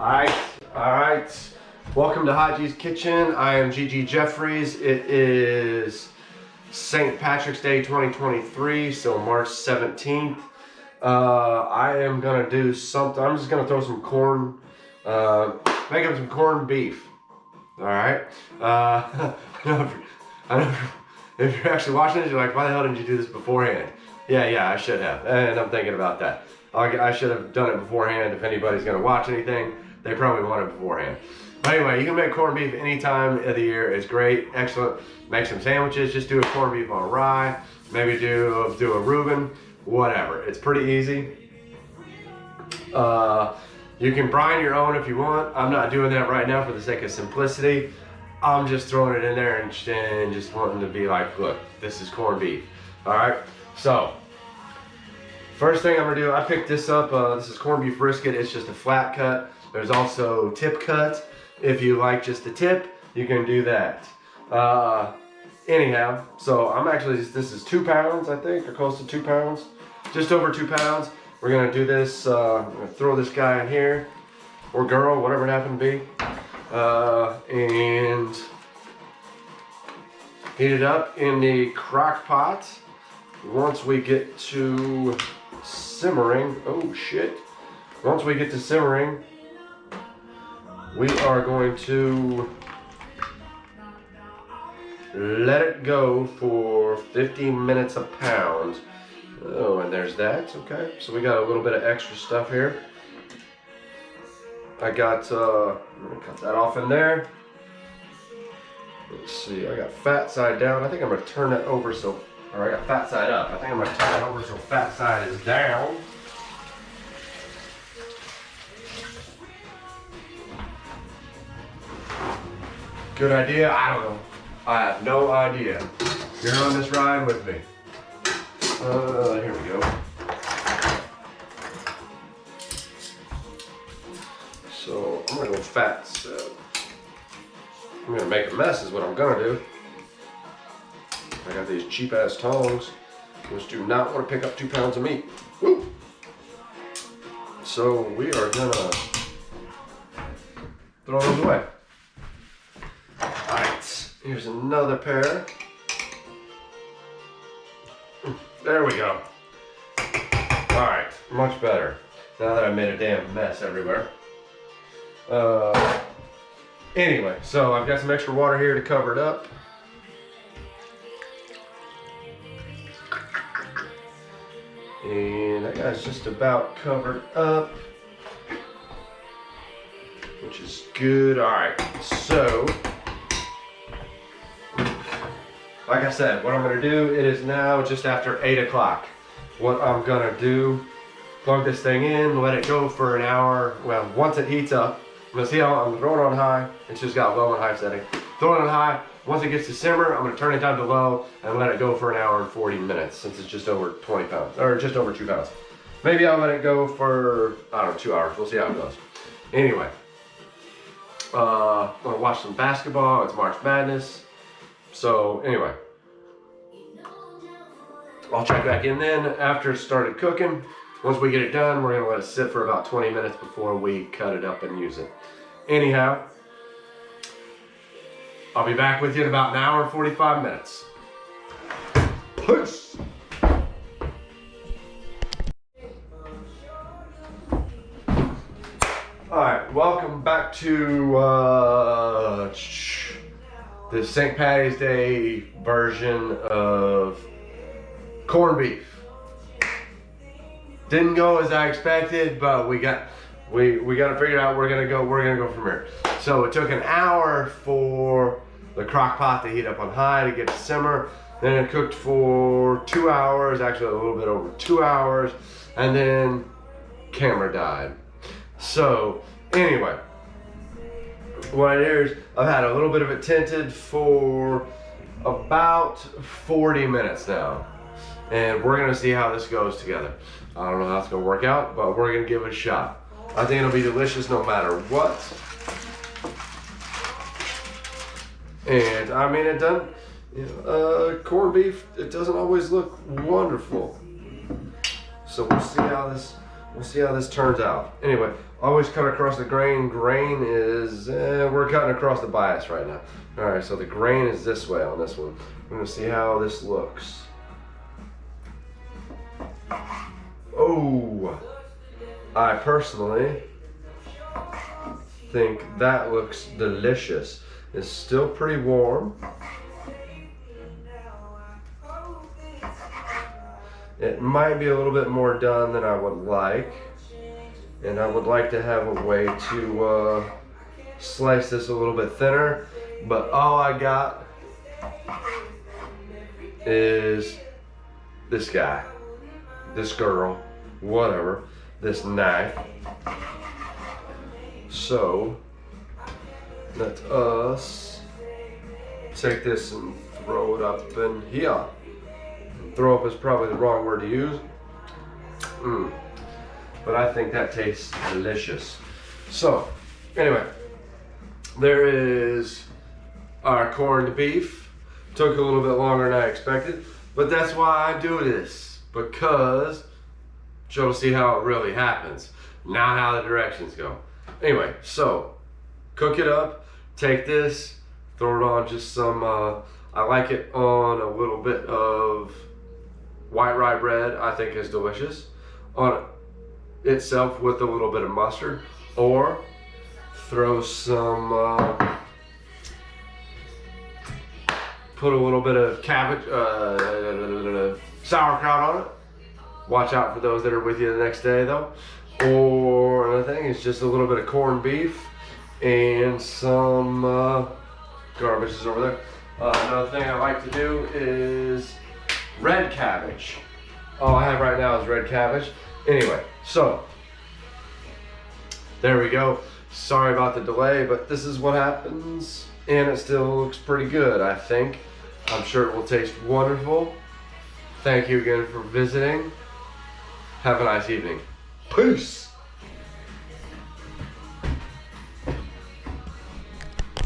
Alright. Welcome to Hot G's Kitchen. I am Gigi Jeffries. It is St. Patrick's Day 2023, so March 17th. I am gonna do something. I'm just gonna throw some corn, make up some corned beef. Alright. I know if you're actually watching this, you're like, why the hell didn't you do this beforehand? Yeah, I should have. And I'm thinking about that. I should have done it beforehand. If anybody's gonna watch anything, they probably want it beforehand. But anyway, you can make corned beef any time of the year. It's great, excellent. Make some sandwiches. Just do a corned beef on rye. Maybe do a Reuben, whatever. It's pretty easy. You can brine your own if you want. I'm not doing that right now for the sake of simplicity. I'm just throwing it in there and just wanting to be like, look, this is corned beef. All right. So first thing I'm gonna do, I picked this up. This is corned beef brisket. It's just a flat cut. There's also tip cut. If you like just the tip, you can do that. Anyhow, so I'm actually, this is 2 pounds, I think, or close to 2 pounds. Just over 2 pounds. We're gonna do this, I'm gonna throw this guy in here, or girl, whatever it happened to be. And heat it up in the crock pot. Once we get to simmering, oh shit. Once we get to simmering, we are going to let it go for 15 minutes a pound. Oh, and there's that, okay. So we got a little bit of extra stuff here. I got, I'm gonna cut that off in there. Let's see, I got fat side down. I think I'm gonna turn that over so, or I got fat side up. I think I'm gonna turn it over so fat side is down. Good idea? I don't know. I have no idea. You're on this ride with me. Here we go. So I'm gonna go fat. So I'm gonna make a mess is what I'm gonna do. I got these cheap ass tongs, which do not want to pick up 2 pounds of meat. Woo! So we are gonna throw those away. Alright, here's another pair. There we go. Alright, much better. Now that I made a damn mess everywhere. Anyway, so I've got some extra water here to cover it up. And that guy's just about covered up, which is good. Alright, so like I said, what I'm gonna do, it is now just after 8 o'clock. What I'm gonna do, plug this thing in, let it go for an hour. Well, once it heats up, I'm gonna see how I'm throwing it on high. It's just got low and high setting. Throw it on high. Once it gets to simmer, I'm gonna turn it down to low and let it go for an hour and 40 minutes since it's just over 20 pounds, or just over 2 pounds. Maybe I'll let it go for, I don't know, 2 hours. We'll see how it goes. Anyway, I'm gonna watch some basketball. It's March Madness. So anyway, I'll check back in then after it started cooking. Once we get it done, we're gonna let it sit for about 20 minutes before we cut it up and use it. Anyhow, I'll be back with you in about an hour and 45 minutes. Peace. Alright, welcome back to the St. Patty's Day version of corned beef. Didn't go as I expected, but we got to figure out we're gonna go from here. So it took an hour for the crock pot to heat up on high to get to simmer. Then it cooked for 2 hours, actually a little bit over 2 hours, and then camera died. So anyway, what it is, I've had a little bit of it tinted for about 40 minutes now. And we're gonna see how this goes together. I don't know how it's gonna work out, but we're gonna give it a shot. I think it'll be delicious no matter what. And I mean, it doesn't, corned beef, it doesn't always look wonderful. So we'll see how this we'll see how this turns out. Anyway, always cut across the grain. Grain is, we're cutting across the bias right now. All right, so the grain is this way on this one. We're gonna see how this looks. Oh, I personally think that looks delicious. It's still pretty warm. It might be a little bit more done than I would like. And I would like to have a way to slice this a little bit thinner. But all I got is this guy, this girl, whatever, this knife. So let us take this and throw it up in here. Throw up is probably the wrong word to use. But I think that tastes delicious. So anyway, there is our corned beef. Took a little bit longer than I expected, but that's why I do this, because you'll see how it really happens, not how the directions go. Anyway, so cook it up, take this, throw it on just some, I like it on a little bit of white rye bread. I think is delicious on itself with a little bit of mustard, or throw some, put a little bit of cabbage, sauerkraut on it. Watch out for those that are with you the next day though. Or another thing is just a little bit of corned beef and some garbage is over there. Another thing I like to do is red cabbage. All I have right now is red cabbage. Anyway, so there we go. Sorry about the delay, but this is what happens, and it still looks pretty good, I think. I'm sure it will taste wonderful. Thank you again for visiting. Have a nice evening. Peace.